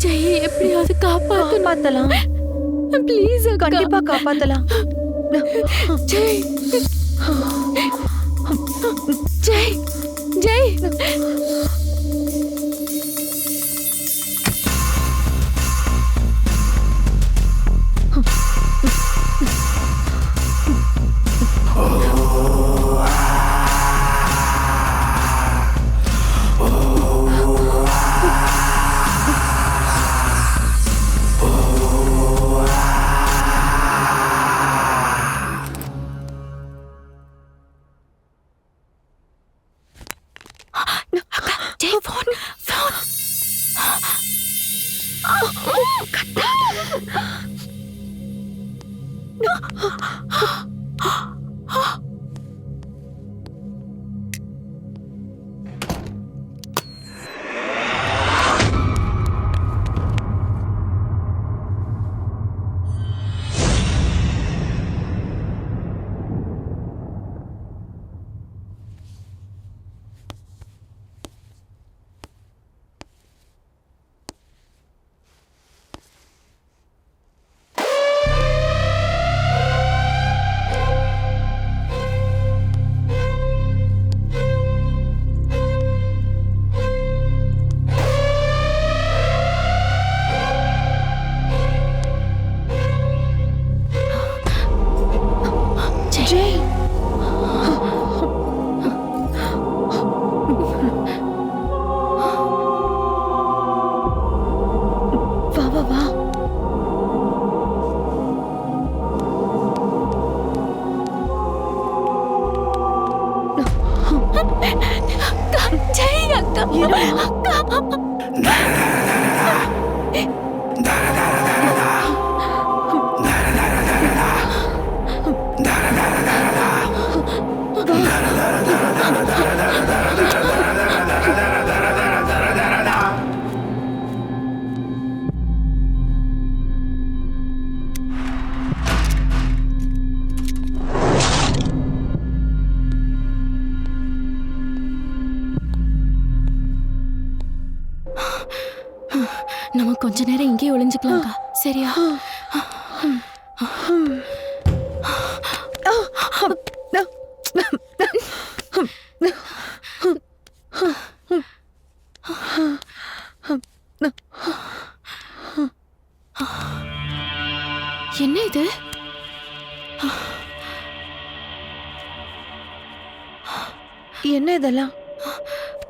ஜெய் எப்படியாவது காப்பாத்தலாம். ப்ளீஸ் கண்டிப்பா காப்பாத்தலாம். Jai Jai Jai Jai phone phone Jai வா வா வா. ஜெய் அக்கா நம்ம கொஞ்ச நேரம் இங்கே ஒளிஞ்சுக்கலாம்க்கா. சரியா? என்ன இது? என்ன இதெல்லாம்?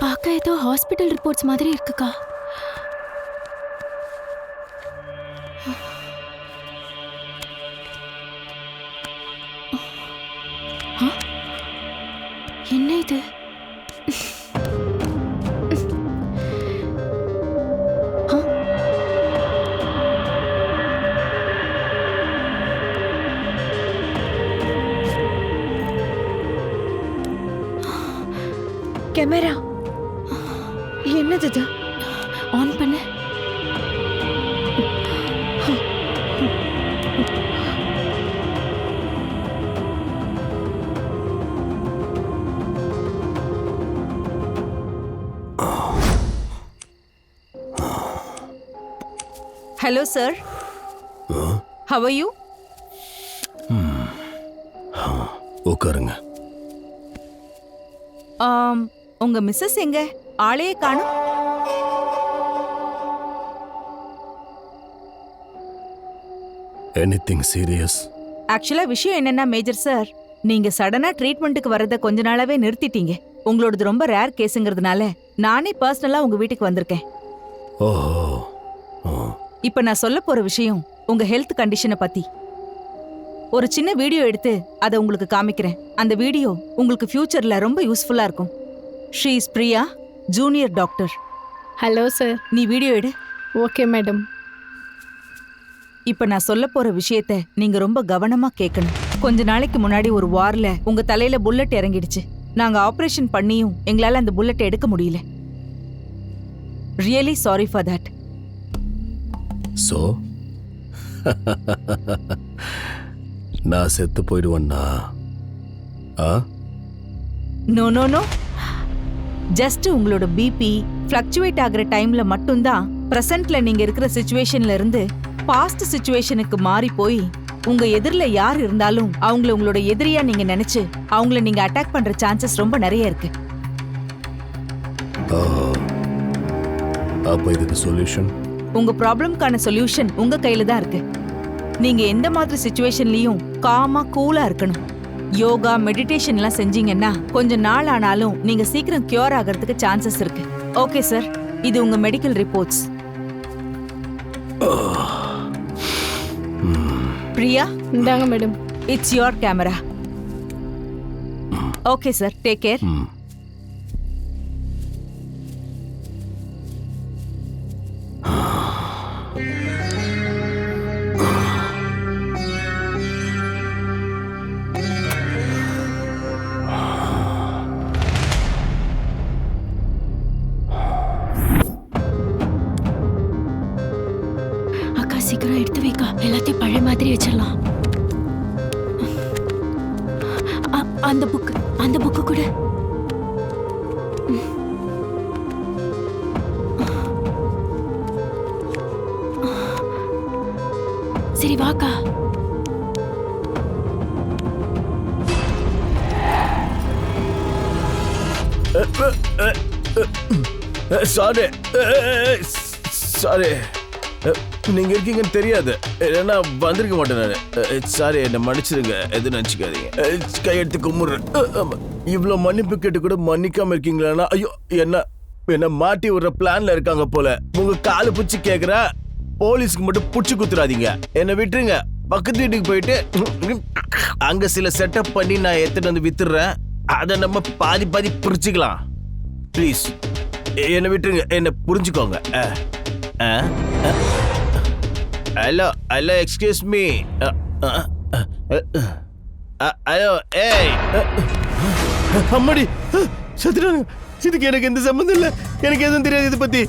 பார்க்க ஏதோ ஹாஸ்பிட்டல் ரிப்போர்ட்ஸ் மாதிரி இருக்குக்கா. என்ன இது? கேமரா என்னது இது? ஆன் பண்ணு. Hello, sir. How are you? உட்காருங்க. உங்க மிஸ்ஸஸ் எங்க? ஆளையே காணோம். Anything serious? ஆக்சுவலா விஷயம் என்னன்னா மேஜர் சார், நீங்க சடனா ட்ரீட்மெண்ட்டுக்கு வரத கொஞ்ச நாளாவே நிறுத்திட்டீங்க. உங்களோடது ரொம்ப ரேர் கேஸுங்கிறதுனால நானே பர்சனலா உங்க வீட்டுக்கு வந்திருக்கேன். ஓஹோ. இப்ப நான் சொல்ல போற விஷயம் உங்க ஹெல்த் கண்டிஷனை பத்தி. ஒரு சின்ன வீடியோ எடுத்து அதை உங்களுக்கு காமிக்கிறேன். அந்த வீடியோ உங்களுக்கு ஃபியூச்சர்ல ரொம்ப யூஸ்ஃபுல்லா இருக்கும். She is Priya, junior doctor. Hello sir. நீ வீடியோ எடு. Okay madam. இப்ப நான் சொல்ல போற விஷயத்த நீங்க ரொம்ப கவனமா கேட்கணும். கொஞ்ச நாளைக்கு முன்னாடி ஒரு வார்ல உங்க தலையில புல்லட் இறங்கிடுச்சு. நாங்க ஆபரேஷன் பண்ணியும் எங்களால அந்த புல்லட்டை எடுக்க முடியல. Really sorry for that. So நான் செத்து போயிடுவேன்னா? நோ நோ நோ, ஜஸ்ட் உங்களோட பிபி ஃப்ளக்சுவேட் ஆகிற டைம்ல மட்டும்தான் பிரசன்ட்ல நீங்க இருக்கிற சிச்சுவேஷன்ல இருந்து பாஸ்ட் சிச்சுவேஷனுக்கு மாறி போய் உங்க எதிரில யார் இருந்தாலும் அவங்கள உங்களோட எதிரியா நீங்க நினைச்சு அவங்கள நீங்க அட்டாக் பண்ற சான்சஸ் ரொம்ப நிறைய இருக்கு. அப்ப இதுக்கு சொல்யூஷன்? உங்க ப்ராப்ளம்க்கான சொல்யூஷன் உங்க கையில தான் இருக்கு. நீங்க எந்த மாதிரி சிச்சுவேஷன்லயும் காமா கூலா இருக்கணும். யோகா மெடிடேஷன் எல்லாம் செஞ்சீங்கன்னா கொஞ்சம் நாள் ஆனாலும் நீங்க சீக்கிரம் கியூர் ஆகிறதுக்கு சான்சஸ் இருக்கு. ஓகே சார், இது உங்க மெடிக்கல் ரிப்போர்ட்ஸ். பிரியா, இந்தாங்க madam. It's your camera. Okay sir, take care. அக்கா சீக்கிரம் எடுத்து வைக்கா, எல்லாத்தையும் பழைய மாதிரி வச்சிடலாம். அந்த புக்கு கூட. சரி வாக்கா. சாரி சாரி, நீங்க இருக்கீங்கன்னு தெரியாது. ஏன்னா வந்திருக்க மாட்டேன் நான். சாரி, என்ன மன்னிச்சிருங்க, எதுவும் நினைச்சுக்காதீங்க. கையெடுத்து கும்பிடுறேன். இவ்வளவு மன்னிப்பு கேட்டு கூட மன்னிக்காம இருக்கீங்களா? ஐயோ, என்ன மாட்டி விடுற பிளான்ல இருக்காங்க போல. உங்க காலு புடிச்சு கேக்குற, போலீஸ்க்கு மட்டும் புடிச்சு குத்துறாதீங்க. என்ன விட்டுருங்க. பக்கத்து வீட்டுக்கு போயிட்டு அங்க சில செட்டப் பண்ணி நான் எடுத்துட்டு வந்து வித்துடுறேன். அதை நம்ம பாதி பாதி பிரிச்சுக்கலாம். ப்ளீஸ் என்ன விட்டுருங்க, என்ன புரிஞ்சுக்கோங்க. Hello hello, excuse me. Hello, ஏய் அம்மாடி சத்ராங்க. இதுக்கு எனக்கு எந்த சம்பந்தம் இல்லை. எனக்கு எதுவும் தெரியாது இதை பத்தி.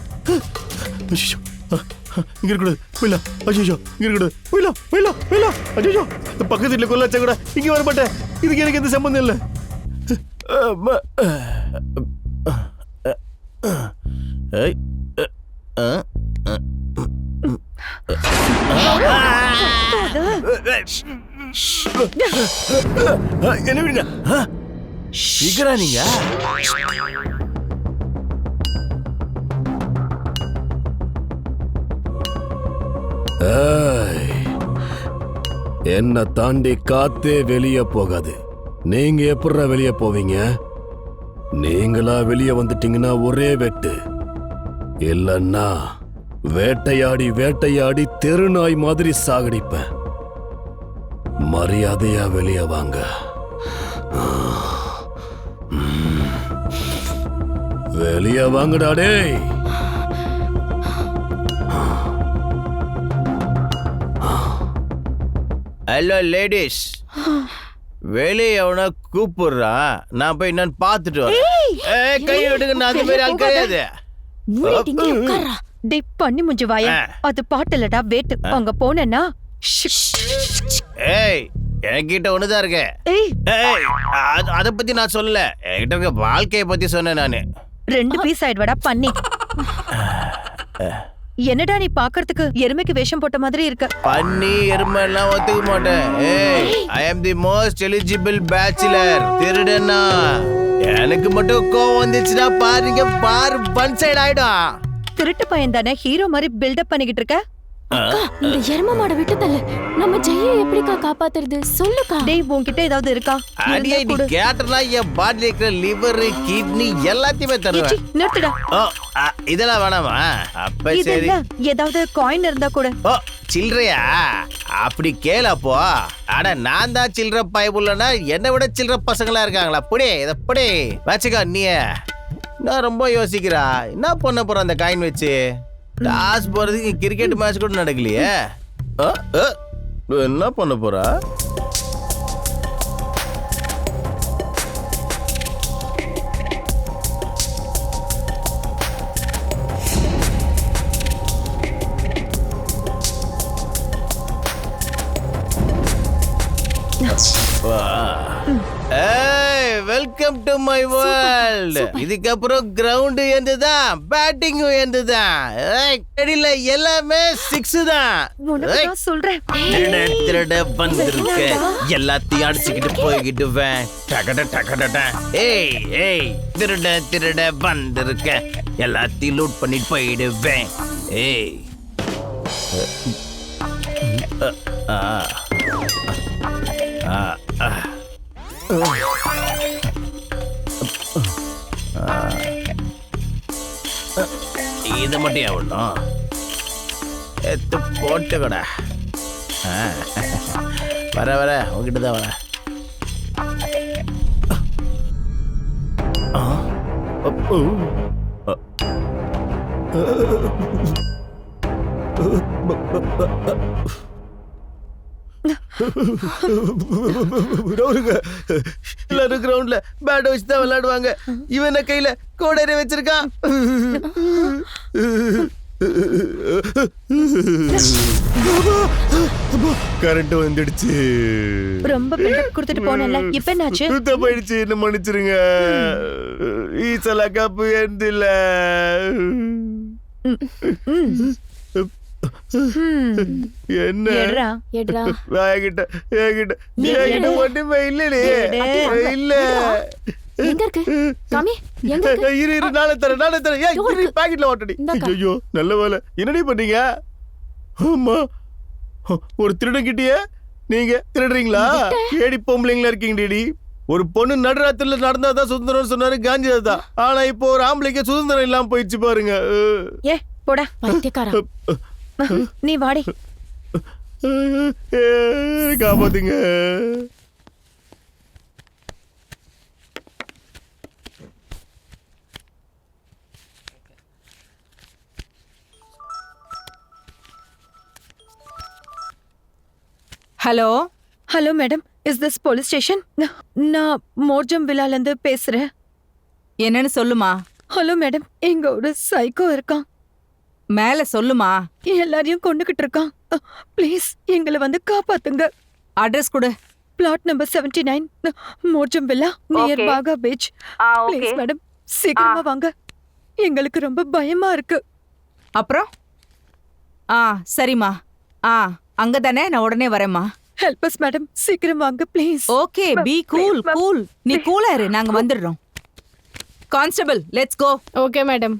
இங்க இருக்கக்கூடாது, போயிடலாம். அஜிஷோ, இங்க இருக்கக்கூடாது, போயிடலாம் போயிடலாம் போயிடலாம். அஜிஷோ, பக்கத்து வீட்டில் கொல்லாச்சா கூட இங்க வர மாட்டேன். இதுக்கு எனக்கு எந்த சம்பந்தம் இல்லை. என்ன விடுங்க. சீக்கிரம் நீங்க என்ன தாண்டி காத்தே வெளியே போகாது. நீங்க எப்படா வெளியே போவீங்க? நீங்களா வெளியே வந்துட்டீங்கன்னா ஒரே வெட்டு. இல்லன்னா வேட்டையாடி வேட்டையாடி தெருநாய் மாதிரி சாகடிப்பேன். மரியாதையா வெளியே வாங்க. வெளியே வாங்கடா டேய். ஹலோ லேடிஸ், வெளியே எவனா கூப்பிடுறான், நான் போய் என்னன்னு பாத்துட்டு வரேன். கை விடுங்க, நான் அது மாதிரி ஆள் கிடையாது. டேய் பண்ணி முஞ்சு வாயா, அது பாட்டலடா வேட்டு. அங்க போனேன்னா ஏய், என்கிட்ட ஒண்ணுதான் இருக்கு. அத பத்தி நான் சொல்லல, என்கிட்ட இருக்க வாழ்க்கைய பத்தி சொன்னேன் நானு. 2 பீஸ் ஆயிடுவாடா பண்ணி. என்னடா நீ பாக்குறதுக்கு எருமைக்கு வேஷம் போட்ட மாதிரி இருக்க. பண்ணி எருமை எல்லாம் ஒத்துக்க மாட்டேன். ஏய், ஐ அம் தி மோஸ்ட் எலிஜிபிள் பேச்சுலர். திருடனா எனக்கு மட்டும் கோவம் வந்துச்சுன்னா பாருங்க, பாரு பன் சைடு ஆயிடும். திருட்டு பையன் தானே, ஹீரோ மாதிரி பில்டப் பண்ணிக்கிட்டு இருக்க. அக்கா, இந்த எரும மாட விட்டு தள்ளு. நம்ம ஜெயை எப்படிக்கா காப்பாத்துறது சொல்லுக்கா. டேய் உன்கிட்ட ஏதாவது இருக்கா? அடியே, நீ கேட்டனா என் பாடியில இருக்கிற லிவர், கிட்னி எல்லாத்தையுமே தருவேன். நிறுத்துடா. ஓ, இதெல்லாம் வேணாமா? அப்ப இது சரி. இல்ல, ஏதாவது காயின் இருந்தா கூட. ஓ, சில்லறையா? அப்படி கேளப்போ. அட, நான் தான் சில்லற பயபுள்ளனா, என்னை விட சில்லற பசங்களா இருக்காங்களா? புடி இத புடி வச்சுக்கோ. நீ நான் ரொம்ப யோசிக்கிறா, என்ன பண்ண போற அந்த காயின் வச்சு? டாஸ் போறதுக்கு கிரிக்கெட் மேட்ச் கூட நடக்கலையே. என்ன பண்ண போறா? ஏய், வெல்கம் டு மை வேர்ல்ட். இதுக்கப்புறம் கிரவுண்ட் என்னதுதான், பேட்டிங் என்னதுதான், அடியில எல்லாமே 6 தான். உனக்கு சொல்றேன். திருட வந்திருக்க, எல்லாத்தையும் அடிச்சுக்கிட்டு போய்கிட்டு ஏய் திருட வந்திருக்க, எல்லாத்தையும் லூட் பண்ணிட்டு போயிடுவேன். ஏய் இது மட்டும் எவ்வளோ எத்து போட்டு கூட வர உங்ககிட்ட தான் வர. எல்லாரும் கிரவுண்ட்ல பேட் வச்சு தான் விளையாடுவாங்க. இவன் கையில கோடரை வச்சிருக்கான். கரண்ட் வந்துடுச்சு. ரொம்ப பில்டப் கொடுத்துட்டு போனல, இப்ப என்னாச்சு? போயிடுச்சு, என்ன மன்னிச்சிருங்க. ஈசலா கப்பு எந்தில்ல. என்ன எட்ரா ஒண்ணுமே இல்ல. எங்க இருக்கு காமி? எங்க இருக்கு? இரு நாளை தரேன். பாக்கெட்ல ஓட்டடி. ஐயோ நல்ல வேலை. என்னடி பண்ணீங்க? ஆமா, ஒரு திருடன் கிட்டியே நீங்க திருடுறீங்களா? ஏடி பொம்பளைங்களா இருக்கீங்கடி. ஒரு பொண்ணு நடுராத்திரில நடந்தாதான் சுதந்திரம் சொன்னாரு காந்திதான். ஆனா இப்போ ஒரு ஆம்பளைக்கு சுதந்திரம் இல்லாம போயிடுச்சு பாருங்க. ஏ போடா பைத்தியக்காரா. நீ வாடி. காப்பாத்துங்க. Hello hello madam, is this police station? நான் மோர்ஜம் விலால இருந்து பேசுறேன். என்னன்னு சொல்லுமா. ஹலோ மேடம், இங்க ஒரு சைக்கோ இருக்கான். மேல சொல்லுமா. எல்லாரையும் கொண்டுகிட்டு இருக்கான். ப்ளீஸ் எங்களை வந்து காப்பாத்துங்க. அட்ரஸ் கொடு. Flat number 79, Morjim villa, near Baga beach. Please madam, சீக்கிரமா வாங்க. எங்களுக்கு ரொம்ப பயமா இருக்கு. அப்புறம் சரிம்மா. அங்கதானே, நான் உடனே வரேம்மா. ஹெல்ப் அஸ் மேடம், சீக்கிரம் வாங்க ப்ளீஸ். Okay, be cool. நீ கூலா இரு, நாங்க வந்துடுறோம். Constable, let's go. Okay madam.